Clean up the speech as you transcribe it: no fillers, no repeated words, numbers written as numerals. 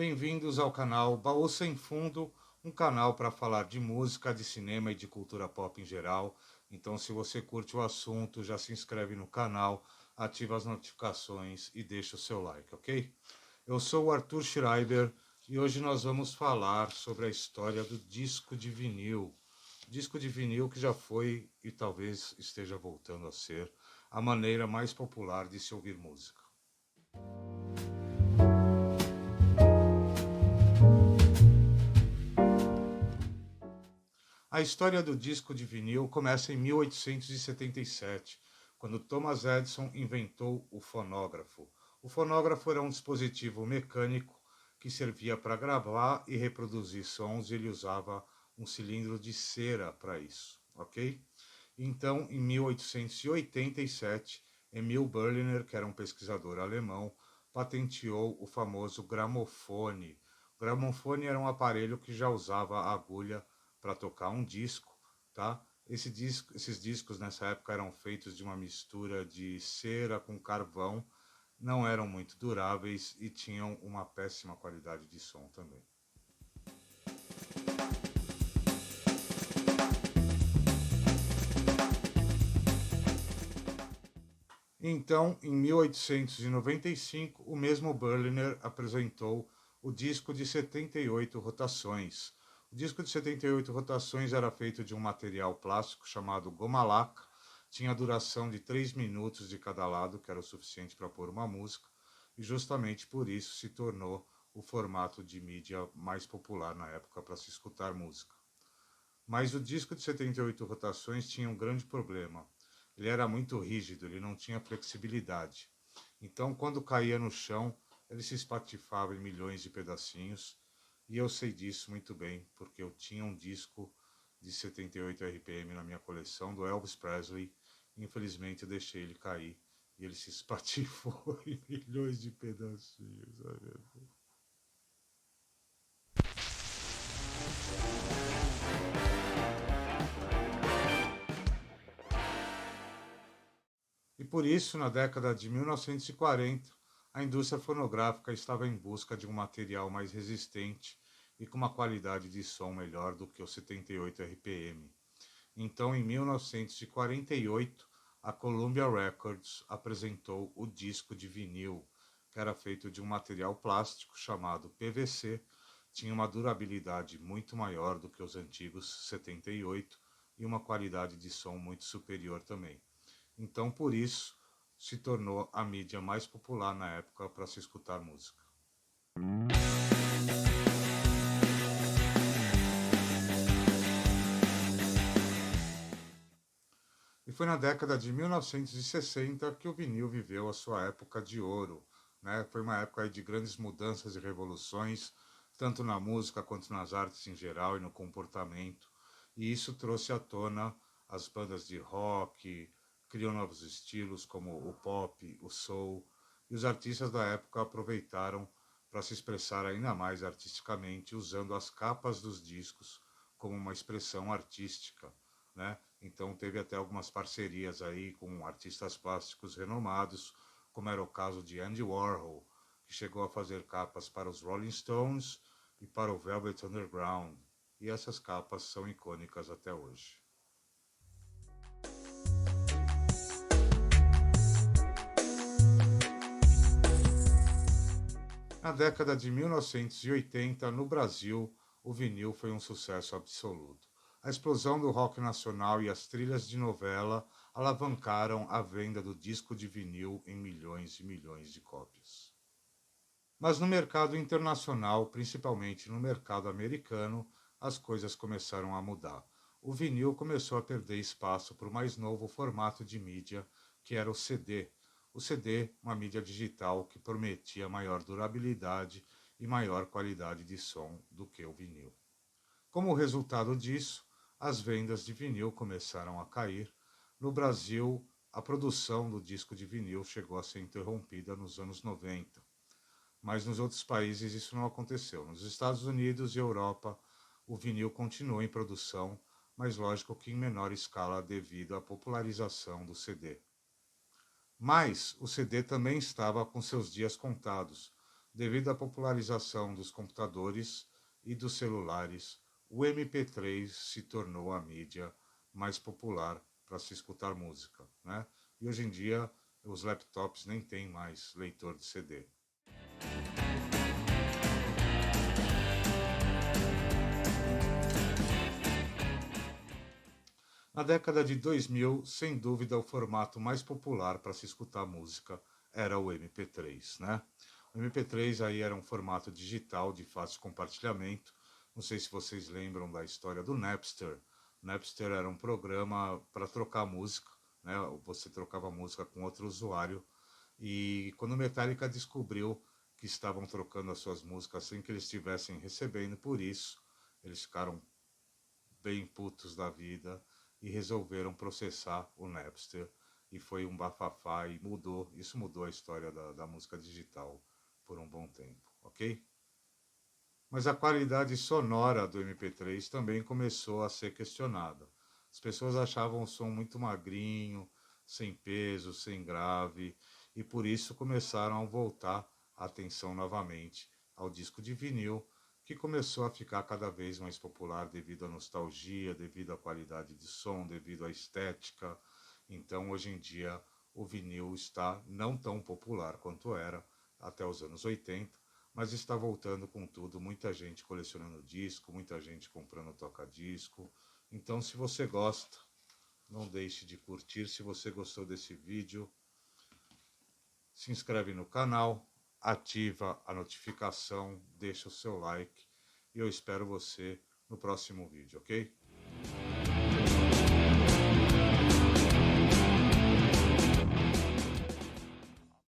Bem-vindos ao canal Baú Sem Fundo, um canal para falar de música, de cinema e de cultura pop em geral. Então, se você curte o assunto, já se inscreve no canal, ativa as notificações e deixa o seu like, ok? Eu sou o Arthur Schreiber e hoje nós vamos falar sobre a história do disco de vinil. Disco de vinil que já foi e talvez esteja voltando a ser a maneira mais popular de se ouvir música. A história do disco de vinil começa em 1877, quando Thomas Edison inventou o fonógrafo. O fonógrafo era um dispositivo mecânico que servia para gravar e reproduzir sons e ele usava um cilindro de cera para isso, ok? Então, em 1887, Emil Berliner, que era um pesquisador alemão, patenteou o famoso gramofone. O gramofone era um aparelho que já usava a agulha para tocar um disco, tá? Esses discos nessa época eram feitos de uma mistura de cera com carvão, não eram muito duráveis e tinham uma péssima qualidade de som também. Então, em 1895, o mesmo Berliner apresentou o disco de 78 rotações. O disco de 78 rotações era feito de um material plástico chamado goma laca, tinha duração de 3 minutos de cada lado, que era o suficiente para pôr uma música, e justamente por isso se tornou o formato de mídia mais popular na época para se escutar música. Mas o disco de 78 rotações tinha um grande problema. Ele era muito rígido, ele não tinha flexibilidade. Então, quando caía no chão, ele se espatifava em milhões de pedacinhos. E eu sei disso muito bem, porque eu tinha um disco de 78 RPM na minha coleção do Elvis Presley. Infelizmente, eu deixei ele cair e ele se espatifou em milhões de pedacinhos. Ai, meu Deus. E por isso, na década de 1940, a indústria fonográfica estava em busca de um material mais resistente e com uma qualidade de som melhor do que o 78 RPM. Então, em 1948, a Columbia Records apresentou o disco de vinil, que era feito de um material plástico chamado PVC, tinha uma durabilidade muito maior do que os antigos 78 e uma qualidade de som muito superior também. Então, por isso, se tornou a mídia mais popular na época para se escutar música. E foi na década de 1960 que o vinil viveu a sua época de ouro, né? Foi uma época aí de grandes mudanças e revoluções, tanto na música quanto nas artes em geral e no comportamento. E isso trouxe à tona as bandas de rock, criou novos estilos como o pop, o soul, e os artistas da época aproveitaram para se expressar ainda mais artisticamente, usando as capas dos discos como uma expressão artística, né? Então teve até algumas parcerias aí com artistas plásticos renomados, como era o caso de Andy Warhol, que chegou a fazer capas para os Rolling Stones e para o Velvet Underground. E essas capas são icônicas até hoje. Na década de 1980, no Brasil, o vinil foi um sucesso absoluto. A explosão do rock nacional e as trilhas de novela alavancaram a venda do disco de vinil em milhões e milhões de cópias. Mas no mercado internacional, principalmente no mercado americano, as coisas começaram a mudar. O vinil começou a perder espaço para o mais novo formato de mídia, que era o CD. O CD, uma mídia digital que prometia maior durabilidade e maior qualidade de som do que o vinil. Como resultado disso, as vendas de vinil começaram a cair. No Brasil, a produção do disco de vinil chegou a ser interrompida nos anos 90. Mas nos outros países isso não aconteceu. Nos Estados Unidos e Europa, o vinil continuou em produção, mas lógico que em menor escala devido à popularização do CD. Mas o CD também estava com seus dias contados. Devido à popularização dos computadores e dos celulares, o MP3 se tornou a mídia mais popular para se escutar música, né? E hoje em dia os laptops nem têm mais leitor de CD. Na década de 2000, sem dúvida, o formato mais popular para se escutar música era o MP3, né? O MP3 aí era um formato digital de fácil compartilhamento. Não sei se vocês lembram da história do Napster. Napster era um programa para trocar música, né? Você trocava música com outro usuário. E quando o Metallica descobriu que estavam trocando as suas músicas sem que eles estivessem recebendo por isso, eles ficaram bem putos da vida e resolveram processar o Napster. E foi um bafafá e mudou, isso mudou a história da música digital por um bom tempo, ok? Mas a qualidade sonora do MP3 também começou a ser questionada. As pessoas achavam o som muito magrinho, sem peso, sem grave, e por isso começaram a voltar a atenção novamente ao disco de vinil, que começou a ficar cada vez mais popular devido à nostalgia, devido à qualidade de som, devido à estética. Então, hoje em dia, o vinil está não tão popular quanto era até os anos 80, mas está voltando com tudo, muita gente colecionando disco, muita gente comprando toca-disco. Então, se você gosta, não deixe de curtir. Se você gostou desse vídeo, se inscreve no canal, ativa a notificação, deixa o seu like e eu espero você no próximo vídeo, ok?